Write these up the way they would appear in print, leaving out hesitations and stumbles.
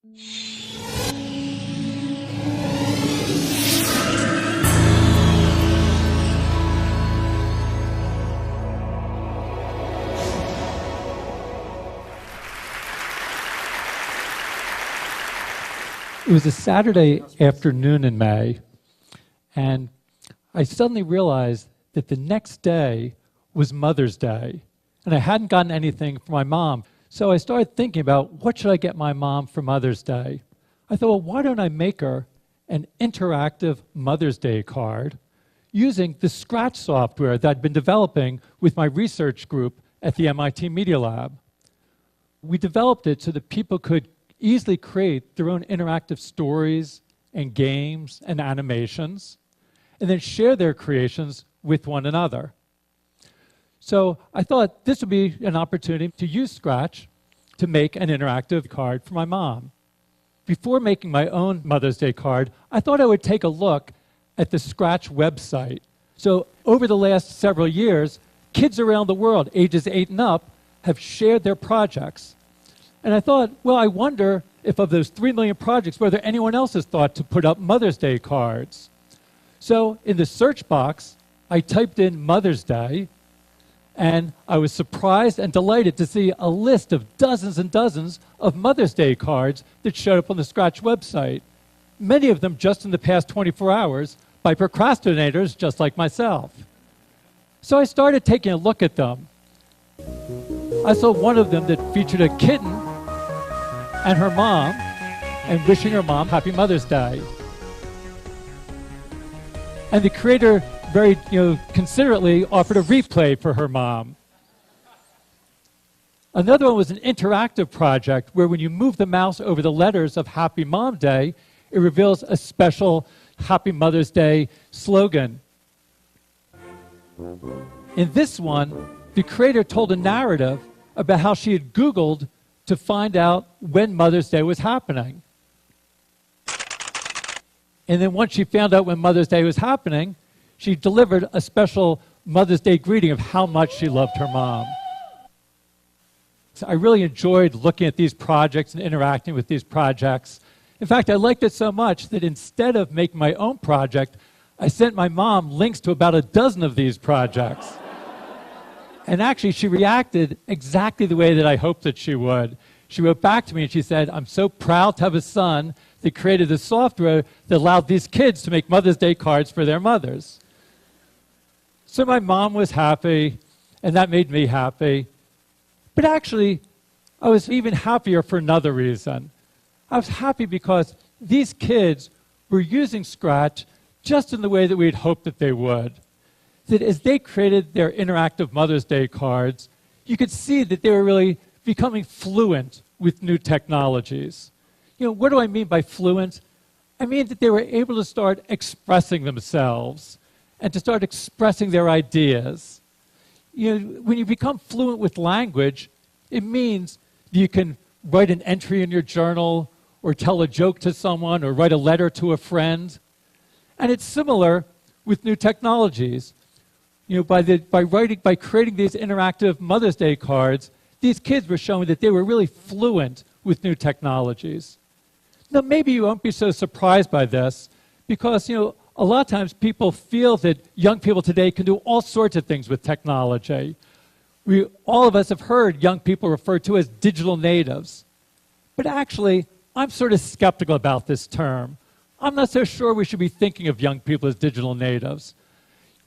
It was a Saturday afternoon in May, and I suddenly realized that the next day was Mother's Day, and I hadn't gotten anything for my mom. So I started thinking about, what should I get my mom for Mother's Day? I thought, well, why don't I make her an interactive Mother's Day card using the Scratch software that I'd been developing with my research group at the MIT Media Lab. We developed it so that people could easily create their own interactive stories and games and animations, and then share their creations with one another. So I thought this would be an opportunity to use Scratch to make an interactive card for my mom. Before making my own Mother's Day card, I thought I would take a look at the Scratch website. So over the last several years, kids around the world, ages 8 and up, have shared their projects. And I thought, well, I wonder if of those 3 million projects, whether anyone else has thought to put up Mother's Day cards. So in the search box, I typed in Mother's Day, and I was surprised and delighted to see a list of dozens and dozens of Mother's Day cards that showed up on the Scratch website, many of them just in the past 24 hours by procrastinators just like myself. So I started taking a look at them. I saw one of them that featured a kitten and her mom, and wishing her mom Happy Mother's Day. And the creator very considerately offered a replay for her mom. Another one was an interactive project where when you move the mouse over the letters of Happy Mom Day, it reveals a special Happy Mother's Day slogan. In this one, the creator told a narrative about how she had Googled to find out when Mother's Day was happening. And then once she found out when Mother's Day was happening, she delivered a special Mother's Day greeting of how much she loved her mom. So I really enjoyed looking at these projects and interacting with these projects. In fact, I liked it so much that instead of making my own project, I sent my mom links to about a dozen of these projects. And actually, she reacted exactly the way that I hoped that she would. She wrote back to me and she said, "I'm so proud to have a son that created the software that allowed these kids to make Mother's Day cards for their mothers." So my mom was happy, and that made me happy. But actually, I was even happier for another reason. I was happy because these kids were using Scratch just in the way that we had hoped that they would. That as they created their interactive Mother's Day cards, you could see that they were really becoming fluent with new technologies. What do I mean by fluent? I mean that they were able to start expressing themselves and to start expressing their ideas. When you become fluent with language, it means that you can write an entry in your journal or tell a joke to someone or write a letter to a friend. And it's similar with new technologies. By creating these interactive Mother's Day cards, these kids were showing that they were really fluent with new technologies. Now, maybe you won't be so surprised by this because, a lot of times people feel that young people today can do all sorts of things with technology. All of us have heard young people referred to as digital natives. But actually, I'm sort of skeptical about this term. I'm not so sure we should be thinking of young people as digital natives.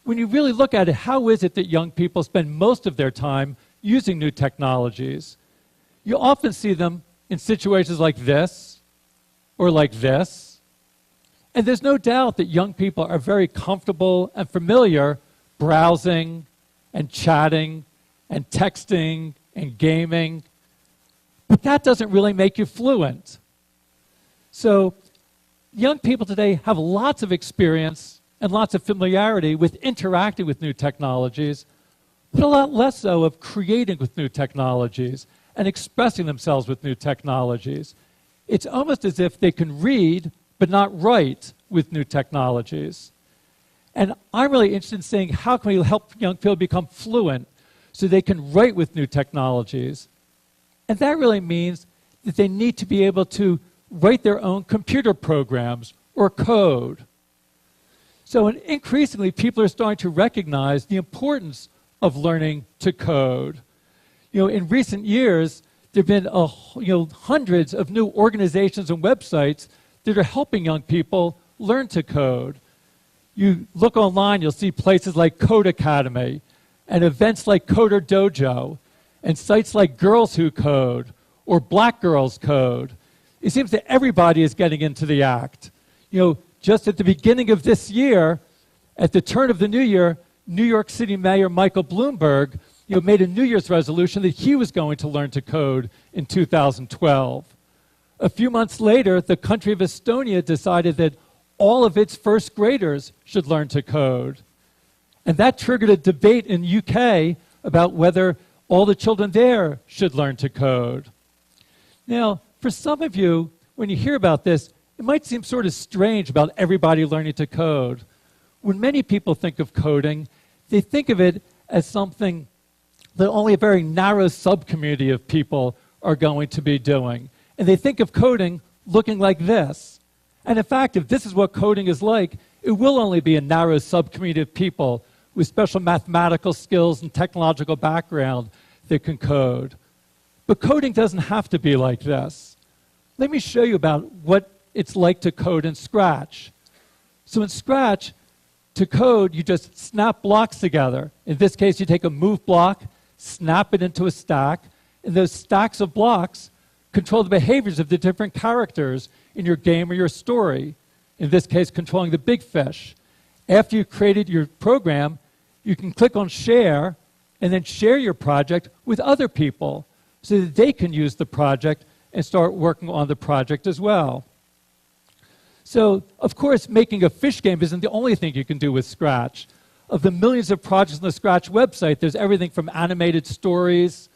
When you really look at it, how is it that young people spend most of their time using new technologies? You often see them in situations like this or like this. And there's no doubt that young people are very comfortable and familiar browsing and chatting and texting and gaming. But that doesn't really make you fluent. So young people today have lots of experience and lots of familiarity with interacting with new technologies, but a lot less so of creating with new technologies and expressing themselves with new technologies. It's almost as if they can read but not write with new technologies. And I'm really interested in seeing how can we help young people become fluent so they can write with new technologies. And that really means that they need to be able to write their own computer programs or code. So increasingly, people are starting to recognize the importance of learning to code. In recent years, there have been hundreds of new organizations and websites that are helping young people learn to code. You look online, you'll see places like Code Academy and events like Coder Dojo and sites like Girls Who Code or Black Girls Code. It seems that everybody is getting into the act. Just at the beginning of this year, at the turn of the new year, New York City Mayor Michael Bloomberg made a New Year's resolution that he was going to learn to code in 2012. A few months later, the country of Estonia decided that all of its first graders should learn to code. And that triggered a debate in the UK about whether all the children there should learn to code. Now, for some of you, when you hear about this, it might seem sort of strange about everybody learning to code. When many people think of coding, they think of it as something that only a very narrow subcommunity of people are going to be doing. And they think of coding looking like this. And in fact, if this is what coding is like, it will only be a narrow subcommunity of people with special mathematical skills and technological background that can code. But coding doesn't have to be like this. Let me show you about what it's like to code in Scratch. So in Scratch, to code, you just snap blocks together. In this case, you take a move block, snap it into a stack, and those stacks of blocks control the behaviors of the different characters in your game or your story. In this case, controlling the big fish. After you've created your program, you can click on Share and then share your project with other people so that they can use the project and start working on the project as well. So, of course, making a fish game isn't the only thing you can do with Scratch. Of the millions of projects on the Scratch website, there's everything from animated stories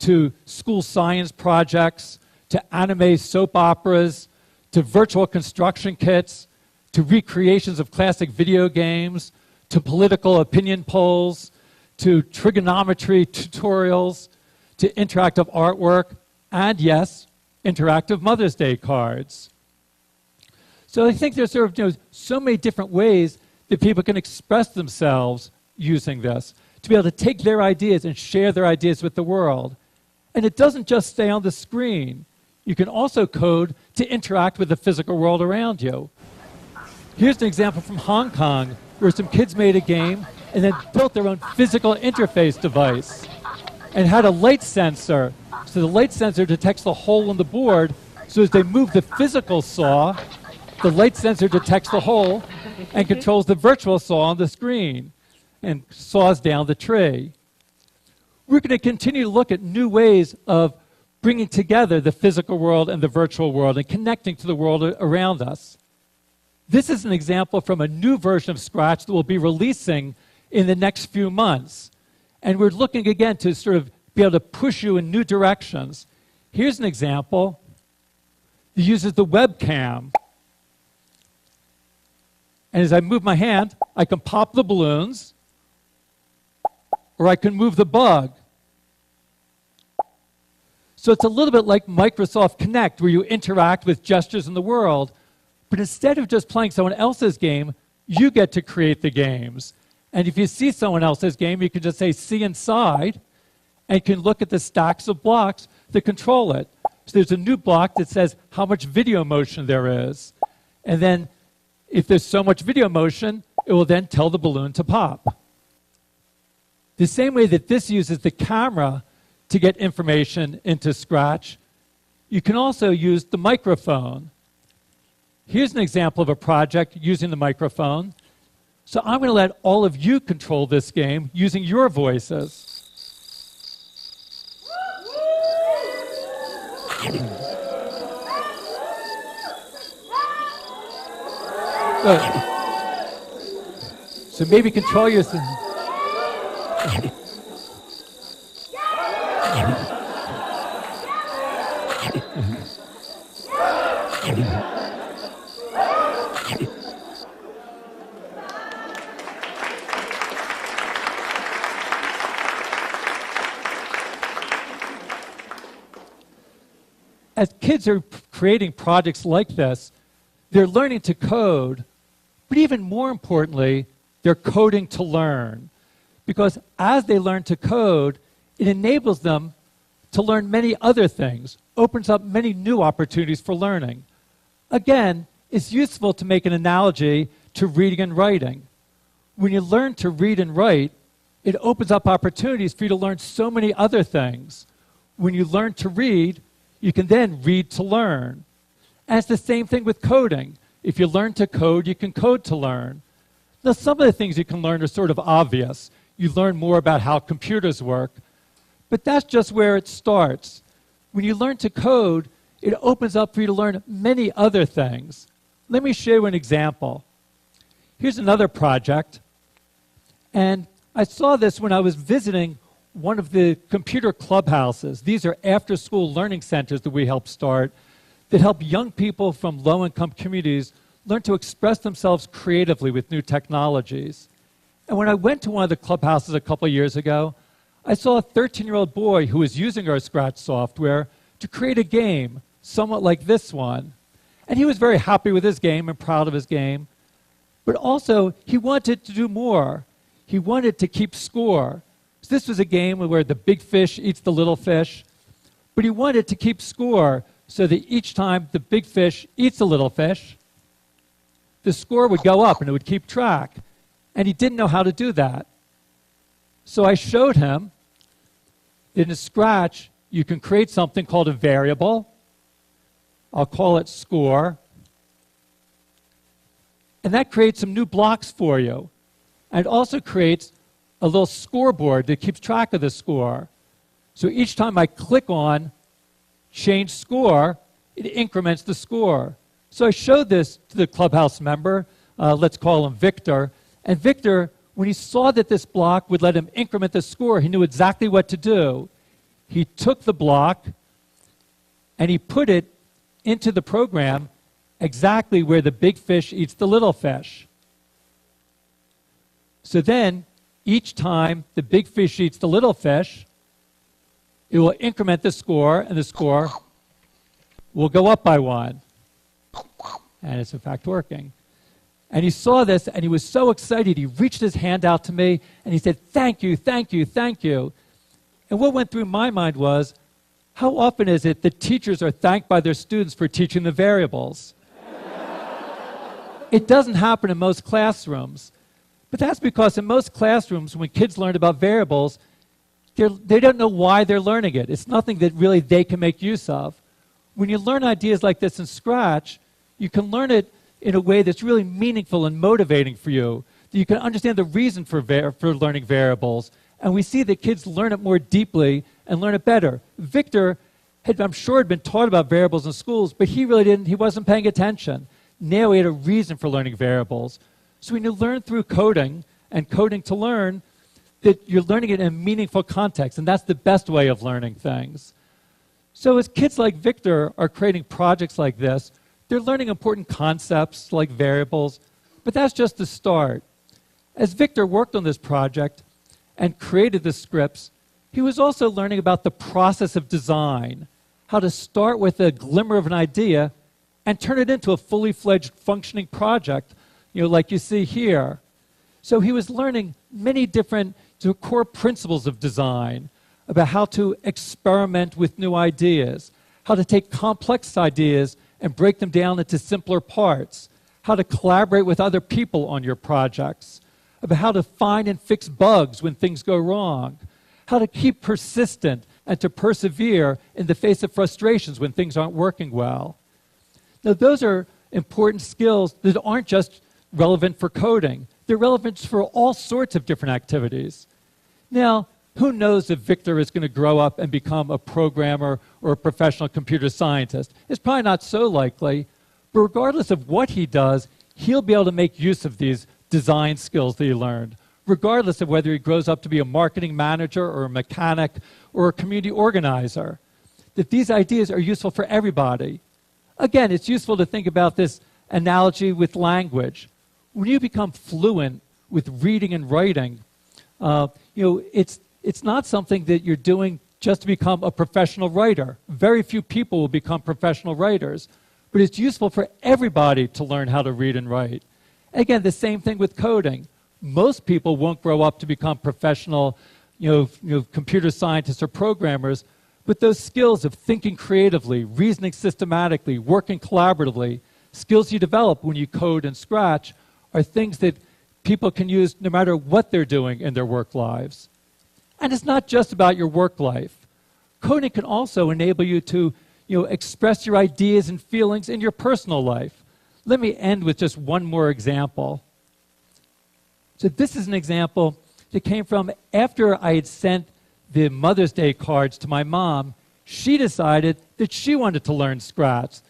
to school science projects to anime soap operas to virtual construction kits to recreations of classic video games to political opinion polls to trigonometry tutorials to interactive artwork and, yes, interactive Mother's Day cards. So I think there's sort of so many different ways that people can express themselves using this, to be able to take their ideas and share their ideas with the world. And it doesn't just stay on the screen. You can also code to interact with the physical world around you. Here's an example from Hong Kong where some kids made a game and then built their own physical interface device and had a light sensor. So the light sensor detects the hole in the board, so as they move the physical saw, the light sensor detects the hole and controls the virtual saw on the screen and saws down the tree. We're going to continue to look at new ways of bringing together the physical world and the virtual world and connecting to the world around us. This is an example from a new version of Scratch that we'll be releasing in the next few months. And we're looking again to sort of be able to push you in new directions. Here's an example that uses the webcam. And as I move my hand, I can pop the balloons, or I can move the bug. So it's a little bit like Microsoft Connect, where you interact with gestures in the world, but instead of just playing someone else's game, you get to create the games. And if you see someone else's game, you can just say, see inside, and you can look at the stacks of blocks that control it. So there's a new block that says how much video motion there is. And then if there's so much video motion, it will then tell the balloon to pop. The same way that this uses the camera to get information into Scratch, you can also use the microphone. Here's an example of a project using the microphone. So I'm going to let all of you control this game using your voices. So maybe control your... As kids are creating projects like this, they're learning to code, but even more importantly, they're coding to learn. Because as they learn to code, it enables them to learn many other things, opens up many new opportunities for learning. Again, it's useful to make an analogy to reading and writing. When you learn to read and write, it opens up opportunities for you to learn so many other things. When you learn to read, you can then read to learn. And it's the same thing with coding. If you learn to code, you can code to learn. Now, some of the things you can learn are sort of obvious. You learn more about how computers work, but that's just where it starts. When you learn to code, it opens up for you to learn many other things. Let me show you an example. Here's another project, and I saw this when I was visiting one of the computer clubhouses. These are after-school learning centers that we help start that help young people from low-income communities learn to express themselves creatively with new technologies. And when I went to one of the clubhouses a couple of years ago, I saw a 13-year-old boy who was using our Scratch software to create a game, somewhat like this one. And he was very happy with his game and proud of his game. But also, he wanted to do more. He wanted to keep score. So this was a game where the big fish eats the little fish. But he wanted to keep score so that each time the big fish eats the little fish, the score would go up and it would keep track. And he didn't know how to do that. So I showed him that in Scratch, you can create something called a variable. I'll call it score. And that creates some new blocks for you. And it also creates a little scoreboard that keeps track of the score. So each time I click on change score, it increments the score. So I showed this to the clubhouse member. Let's call him Victor. And Victor, when he saw that this block would let him increment the score, he knew exactly what to do. He took the block and he put it into the program exactly where the big fish eats the little fish. So then, each time the big fish eats the little fish, it will increment the score, and the score will go up by 1. And it's in fact working. And he saw this, and he was so excited, he reached his hand out to me, and he said, "Thank you, thank you, thank you." And what went through my mind was, how often is it that teachers are thanked by their students for teaching the variables? It doesn't happen in most classrooms. But that's because in most classrooms, when kids learn about variables, they don't know why they're learning it. It's nothing that really they can make use of. When you learn ideas like this in Scratch, you can learn it in a way that's really meaningful and motivating for you. You can understand the reason for learning variables. And we see that kids learn it more deeply and learn it better. Victor, I'm sure, had been taught about variables in schools, but he really didn't. He wasn't paying attention. Now he had a reason for learning variables. So when you learn through coding and coding to learn, that you're learning it in a meaningful context, and that's the best way of learning things. So as kids like Victor are creating projects like this, they're learning important concepts like variables, but that's just the start. As Victor worked on this project and created the scripts, he was also learning about the process of design, how to start with a glimmer of an idea and turn it into a fully fledged functioning project, like you see here. So he was learning many different core principles of design, about how to experiment with new ideas, how to take complex ideas and break them down into simpler parts, how to collaborate with other people on your projects, about how to find and fix bugs when things go wrong, how to keep persistent and to persevere in the face of frustrations when things aren't working well. Now, those are important skills that aren't just relevant for coding. They're relevant for all sorts of different activities. Now, who knows if Victor is going to grow up and become a programmer or a professional computer scientist? It's probably not so likely, but regardless of what he does, he'll be able to make use of these design skills that he learned, regardless of whether he grows up to be a marketing manager or a mechanic or a community organizer. That these ideas are useful for everybody. Again, it's useful to think about this analogy with language. When you become fluent with reading and writing, it's not something that you're doing just to become a professional writer. Very few people will become professional writers, but it's useful for everybody to learn how to read and write. Again, the same thing with coding. Most people won't grow up to become professional, computer scientists or programmers, but those skills of thinking creatively, reasoning systematically, working collaboratively, skills you develop when you code and scratch, are things that people can use no matter what they're doing in their work lives. And it's not just about your work life. Coding can also enable you to express your ideas and feelings in your personal life. Let me end with just one more example. So this is an example that came from after I had sent the Mother's Day cards to my mom. She decided that she wanted to learn Scratch.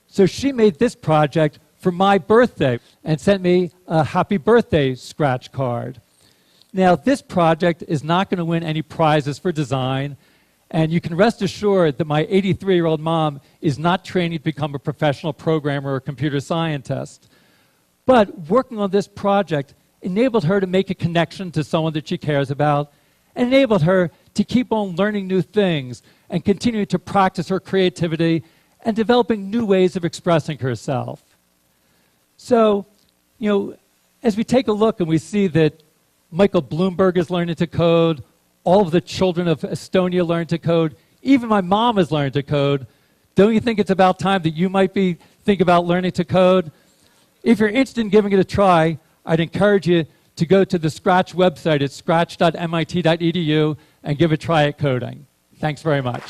So she made this project for my birthday and sent me a happy birthday Scratch card. Now, this project is not going to win any prizes for design, and you can rest assured that my 83-year-old mom is not training to become a professional programmer or computer scientist. But working on this project enabled her to make a connection to someone that she cares about, and enabled her to keep on learning new things and continue to practice her creativity and developing new ways of expressing herself. So, as we take a look and we see that Michael Bloomberg is learning to code, all of the children of Estonia learn to code, even my mom has learned to code, don't you think it's about time that you might be thinking about learning to code? If you're interested in giving it a try, I'd encourage you to go to the Scratch website at scratch.mit.edu and give a try at coding. Thanks very much.